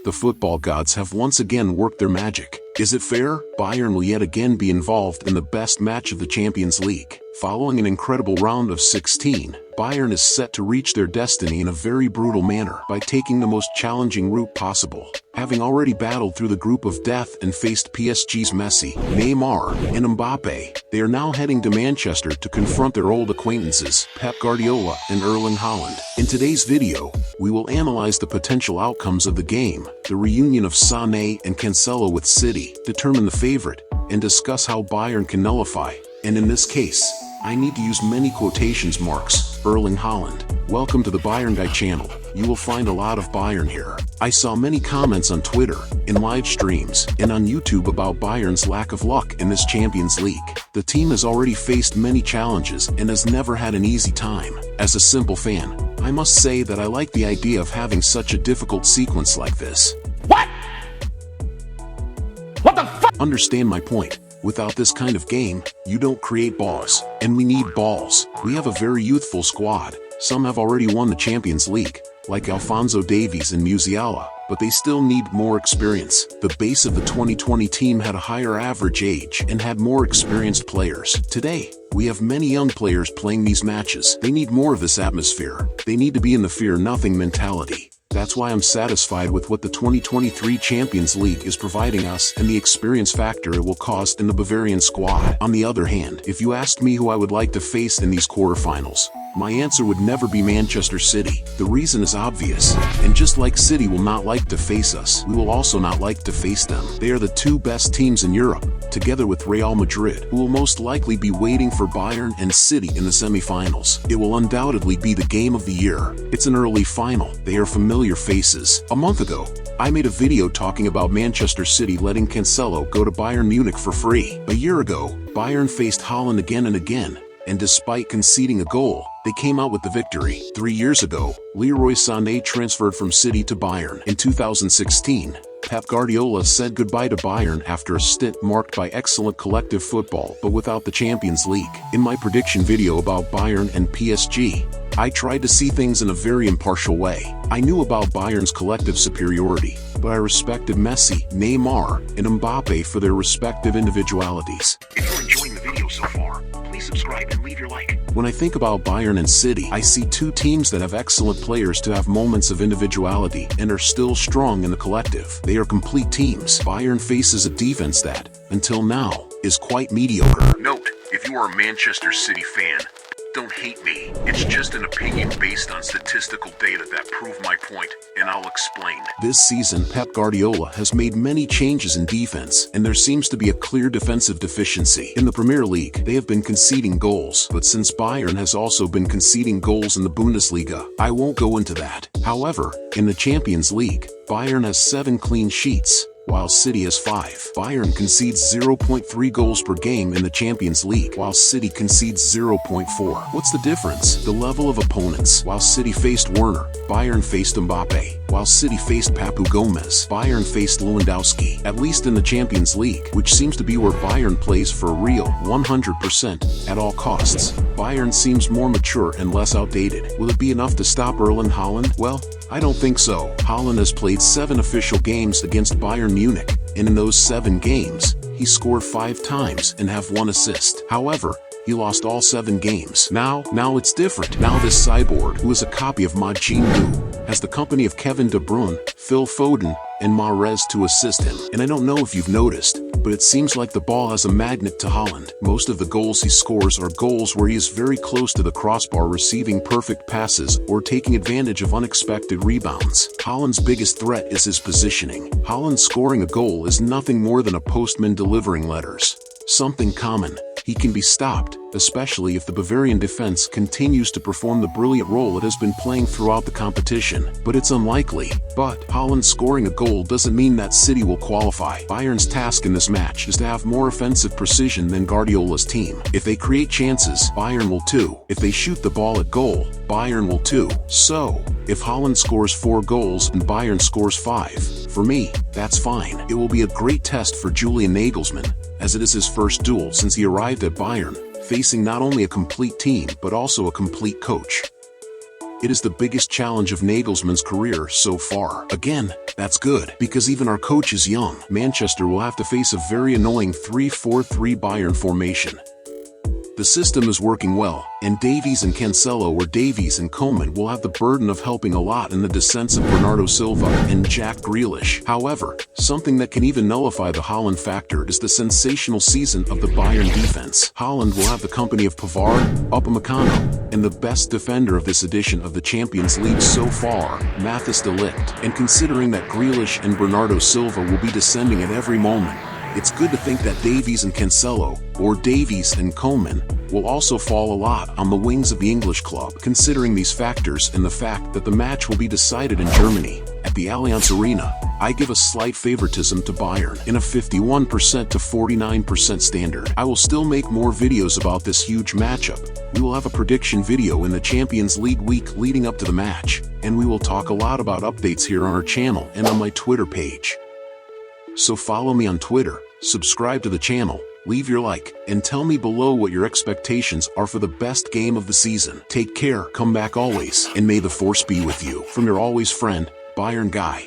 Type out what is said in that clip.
The football gods have once again worked their magic. Is it fair? Bayern will yet again be involved in the best match of the Champions League. Following an incredible round of 16, Bayern is set to reach their destiny in a very brutal manner by taking the most challenging route possible. Having already battled through the group of death and faced PSG's Messi, Neymar, and Mbappe, they are now heading to Manchester to confront their old acquaintances, Pep Guardiola and Erling Haaland. In today's video, we will analyze the potential outcomes of the game, the reunion of Sané and Cancelo with City, determine the favorite, and discuss how Bayern can nullify, and in this case, I need to use many quotations marks, Erling Haaland. Welcome to the Bayern Guy channel. You will find a lot of Bayern here. I saw many comments on Twitter, in live streams, and on YouTube about Bayern's lack of luck in this Champions League. The team has already faced many challenges and has never had an easy time. As a simple fan, I must say that I like the idea of having such a difficult sequence like this. What the fuck? Understand my point. Without this kind of game, you don't create balls. And we need balls. We have a very youthful squad. Some have already won the Champions League, like Alphonso Davies and Musiala, but they still need more experience. The base of the 2020 team had a higher average age and had more experienced players. Today, we have many young players playing these matches. They need more of this atmosphere. They need to be in the fear-nothing mentality. That's why I'm satisfied with what the 2023 Champions League is providing us and the experience factor it will cause in the Bavarian squad. On the other hand, if you asked me who I would like to face in these quarterfinals, my answer would never be Manchester City. The reason is obvious, and just like City will not like to face us, we will also not like to face them. They are the two best teams in Europe, together with Real Madrid, who will most likely be waiting for Bayern and City in the semi-finals. It will undoubtedly be the game of the year. It's an early final. They are familiar faces. A month ago, I made a video talking about Manchester City letting Cancelo go to Bayern Munich for free. A year ago, Bayern faced Holland again and again, and despite conceding a goal, they came out with the victory. 3 years ago, Leroy Sané transferred from City to Bayern. In 2016, Pep Guardiola said goodbye to Bayern after a stint marked by excellent collective football but without the Champions League. In my prediction video about Bayern and PSG, I tried to see things in a very impartial way. I knew about Bayern's collective superiority, but I respected Messi, Neymar, and Mbappe for their respective individualities. If you're enjoying the video so far, please subscribe and leave your like. When I think about Bayern and City, I see two teams that have excellent players to have moments of individuality and are still strong in the collective. They are complete teams. Bayern faces a defense that, until now, is quite mediocre. Note, if you are a Manchester City fan, don't hate me. It's just an opinion based on statistical data that prove my point, and I'll explain. This season, Pep Guardiola has made many changes in defense, and there seems to be a clear defensive deficiency. In the Premier League, they have been conceding goals, but since Bayern has also been conceding goals in the Bundesliga, I won't go into that. However, in the Champions League, Bayern has 7 clean sheets, while City has 5. Bayern concedes 0.3 goals per game in the Champions League, while City concedes 0.4. What's the difference? The level of opponents. While City faced Werner, Bayern faced Mbappe. While City faced Papu Gomez, Bayern faced Lewandowski. At least in the Champions League, which seems to be where Bayern plays for real, 100%, at all costs, Bayern seems more mature and less outdated. Will it be enough to stop Erling Haaland? Well, I don't think so. Haaland has played 7 official games against Bayern Munich, and in those 7 games, he scored 5 times and have 1 assist. However, he lost all 7 games. Now it's different. Now this cyborg, who is a copy of Majin Buu, has the company of Kevin De Bruyne, Phil Foden, and Mahrez to assist him. And I don't know if you've noticed, but it seems like the ball has a magnet to Haaland. Most of the goals he scores are goals where he is very close to the crossbar, receiving perfect passes or taking advantage of unexpected rebounds. Haaland's biggest threat is his positioning. Haaland scoring a goal is nothing more than a postman delivering letters. Something common. He can be stopped, especially if the Bavarian defense continues to perform the brilliant role it has been playing throughout the competition. But it's unlikely. But Haaland scoring a goal doesn't mean that City will qualify. Bayern's task in this match is to have more offensive precision than Guardiola's team. If they create chances, Bayern will too. If they shoot the ball at goal, Bayern will too. So, if Haaland scores 4 goals and Bayern scores 5, for me, that's fine. It will be a great test for Julian Nagelsmann, as it is his first duel since he arrived at Bayern, facing not only a complete team but also a complete coach. It is the biggest challenge of Nagelsmann's career so far. Again, that's good, because even our coach is young. Manchester will have to face a very annoying 3-4-3 Bayern formation. The system is working well, and Davies and Cancelo or Davies and Coman will have the burden of helping a lot in the descents of Bernardo Silva and Jack Grealish. However, something that can even nullify the Holland factor is the sensational season of the Bayern defense. Holland will have the company of Pavard, Upamecano, and the best defender of this edition of the Champions League so far, Matthijs de Ligt. And considering that Grealish and Bernardo Silva will be descending at every moment, it's good to think that Davies and Cancelo, or Davies and Coman, will also fall a lot on the wings of the English club. Considering these factors and the fact that the match will be decided in Germany, at the Allianz Arena, I give a slight favoritism to Bayern in a 51% to 49% standard. I will still make more videos about this huge matchup. We will have a prediction video in the Champions League week leading up to the match, and we will talk a lot about updates here on our channel and on my Twitter page. So follow me on Twitter, subscribe to the channel, leave your like, and tell me below what your expectations are for the best game of the season. Take care, come back always, and may the force be with you. From your always friend, Bayern Guy.